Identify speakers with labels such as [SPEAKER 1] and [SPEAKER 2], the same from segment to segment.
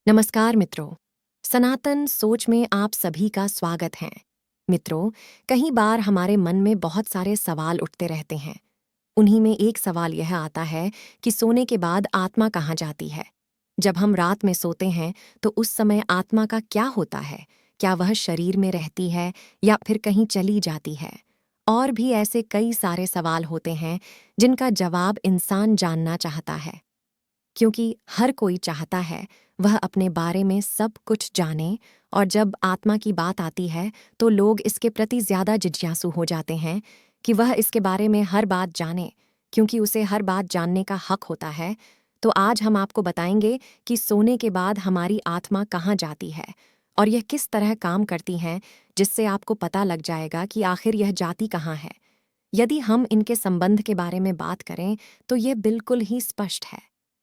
[SPEAKER 1] नमस्कार मित्रों। सनातन सोच में आप सभी का स्वागत है। मित्रों, कई बार हमारे मन में बहुत सारे सवाल उठते रहते हैं। उन्हीं में एक सवाल यह आता है कि सोने के बाद आत्मा कहाँ जाती है। जब हम रात में सोते हैं तो उस समय आत्मा का क्या होता है? क्या वह शरीर में रहती है या फिर कहीं चली जाती है? और भी ऐसे कई सारे सवाल होते हैं जिनका जवाब इंसान जानना चाहता है, क्योंकि हर कोई चाहता है वह अपने बारे में सब कुछ जाने। और जब आत्मा की बात आती है तो लोग इसके प्रति ज़्यादा जिज्ञासु हो जाते हैं कि वह इसके बारे में हर बात जाने, क्योंकि उसे हर बात जानने का हक होता है। तो आज हम आपको बताएंगे कि सोने के बाद हमारी आत्मा कहाँ जाती है और यह किस तरह काम करती है, जिससे आपको पता लग जाएगा कि आखिर यह जाती कहाँ है। यदि हम इनके संबंध के बारे में बात करें तो यह बिल्कुल ही स्पष्ट है,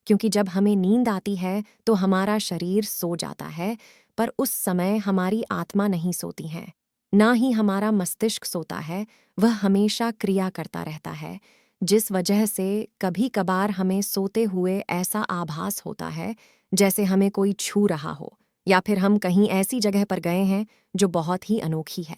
[SPEAKER 1] क्योंकि जब हमें नींद आती है तो हमारा शरीर सो जाता है, पर उस समय हमारी आत्मा नहीं सोती है। ना ही हमारा मस्तिष्क सोता है, वह हमेशा क्रिया करता रहता है, जिस वजह से कभी कभार हमें सोते हुए ऐसा आभास होता है जैसे हमें कोई छू रहा हो, या फिर हम कहीं ऐसी जगह पर गए हैं जो बहुत ही अनोखी है।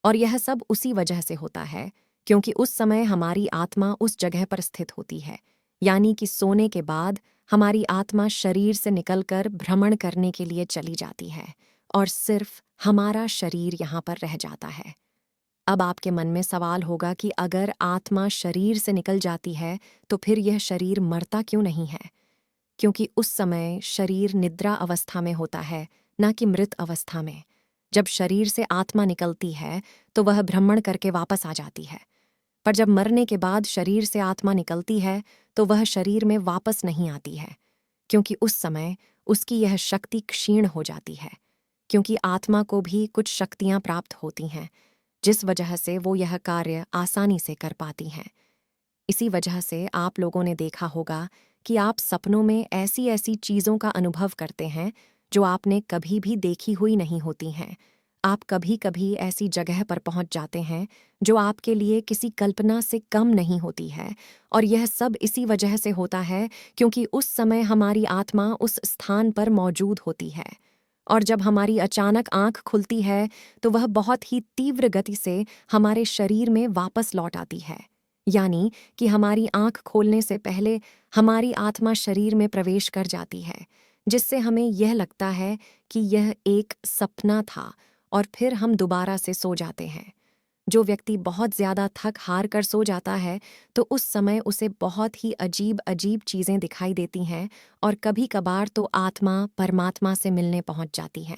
[SPEAKER 1] और यह सब उसी वजह से होता है क्योंकि उस समय हमारी आत्मा उस जगह पर स्थित होती है। यानी कि सोने के बाद हमारी आत्मा शरीर से निकलकर भ्रमण करने के लिए चली जाती है और सिर्फ हमारा शरीर यहाँ पर रह जाता है। अब आपके मन में सवाल होगा कि अगर आत्मा शरीर से निकल जाती है तो फिर यह शरीर मरता क्यों नहीं है? क्योंकि उस समय शरीर निद्रा अवस्था में होता है, ना कि मृत अवस्था में। जब शरीर से आत्मा निकलती है तो वह भ्रमण करके वापस आ जाती है, पर जब मरने के बाद शरीर से आत्मा निकलती है तो वह शरीर में वापस नहीं आती है, क्योंकि उस समय उसकी यह शक्ति क्षीण हो जाती है। क्योंकि आत्मा को भी कुछ शक्तियां प्राप्त होती हैं, जिस वजह से वो यह कार्य आसानी से कर पाती हैं। इसी वजह से आप लोगों ने देखा होगा कि आप सपनों में ऐसी ऐसी चीज़ों का अनुभव करते हैं जो आपने कभी भी देखी हुई नहीं होती हैं। आप कभी कभी ऐसी जगह पर पहुंच जाते हैं जो आपके लिए किसी कल्पना से कम नहीं होती है, और यह सब इसी वजह से होता है क्योंकि उस समय हमारी आत्मा उस स्थान पर मौजूद होती है। और जब हमारी अचानक आंख खुलती है तो वह बहुत ही तीव्र गति से हमारे शरीर में वापस लौट आती है। यानी कि हमारी आंख खोलने से पहले हमारी आत्मा शरीर में प्रवेश कर जाती है, जिससे हमें यह लगता है कि यह एक सपना था, और फिर हम दोबारा से सो जाते हैं। जो व्यक्ति बहुत ज्यादा थक हार कर सो जाता है तो उस समय उसे बहुत ही अजीब अजीब चीजें दिखाई देती हैं, और कभी कभार तो आत्मा परमात्मा से मिलने पहुंच जाती है।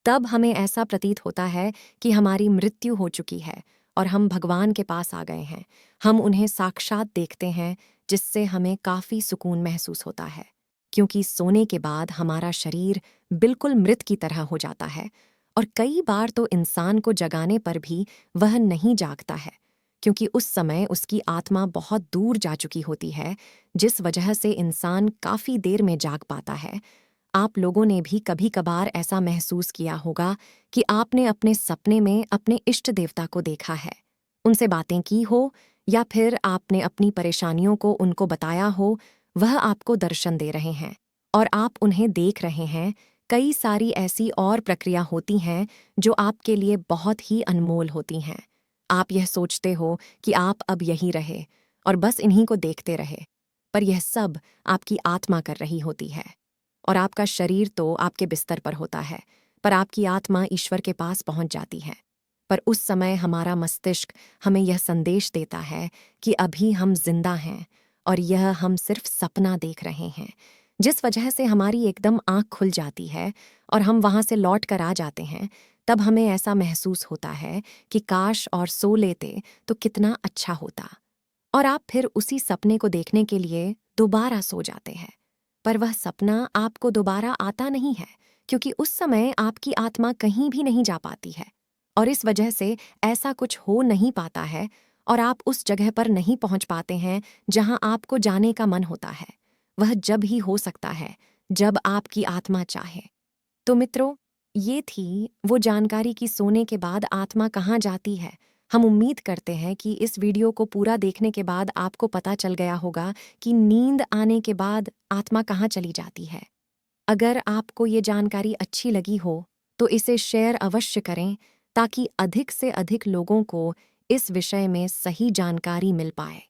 [SPEAKER 1] तब हमें ऐसा प्रतीत होता है कि हमारी मृत्यु हो चुकी है और हम भगवान के पास आ गए हैं। हम उन्हें साक्षात देखते हैं, जिससे हमें काफी सुकून महसूस होता है, क्योंकि सोने के बाद हमारा शरीर बिल्कुल मृत की तरह हो जाता है। और कई बार तो इंसान को जगाने पर भी वह नहीं जागता है, क्योंकि उस समय उसकी आत्मा बहुत दूर जा चुकी होती है, जिस वजह से इंसान काफी देर में जाग पाता है। आप लोगों ने भी कभी कभार ऐसा महसूस किया होगा कि आपने अपने सपने में अपने इष्ट देवता को देखा है, उनसे बातें की हो, या फिर आपने अपनी परेशानियों को उनको बताया हो। वह आपको दर्शन दे रहे हैं और आप उन्हें देख रहे हैं। कई सारी ऐसी और प्रक्रिया होती हैं जो आपके लिए बहुत ही अनमोल होती हैं। आप यह सोचते हो कि आप अब यहीं रहे और बस इन्हीं को देखते रहे, पर यह सब आपकी आत्मा कर रही होती है। और आपका शरीर तो आपके बिस्तर पर होता है, पर आपकी आत्मा ईश्वर के पास पहुंच जाती है। पर उस समय हमारा मस्तिष्क हमें यह संदेश देता है कि अभी हम जिंदा हैं और यह हम सिर्फ सपना देख रहे हैं, जिस वजह से हमारी एकदम आंख खुल जाती है और हम वहां से लौट कर आ जाते हैं। तब हमें ऐसा महसूस होता है कि काश और सो लेते तो कितना अच्छा होता, और आप फिर उसी सपने को देखने के लिए दोबारा सो जाते हैं। पर वह सपना आपको दोबारा आता नहीं है, क्योंकि उस समय आपकी आत्मा कहीं भी नहीं जा पाती है, और इस वजह से ऐसा कुछ हो नहीं पाता है, और आप उस जगह पर नहीं पहुंच पाते हैं जहां आपको जाने का मन होता है। वह जब ही हो सकता है जब आपकी आत्मा चाहे। तो मित्रों, ये थी वो जानकारी कि सोने के बाद आत्मा कहाँ जाती है। हम उम्मीद करते हैं कि इस वीडियो को पूरा देखने के बाद आपको पता चल गया होगा कि नींद आने के बाद आत्मा कहाँ चली जाती है। अगर आपको ये जानकारी अच्छी लगी हो तो इसे शेयर अवश्य करें ताकि अधिक से अधिक लोगों को इस विषय में सही जानकारी मिल पाए।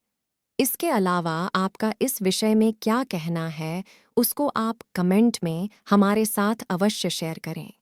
[SPEAKER 1] इसके अलावा आपका इस विषय में क्या कहना है, उसको आप कमेंट में हमारे साथ अवश्य शेयर करें।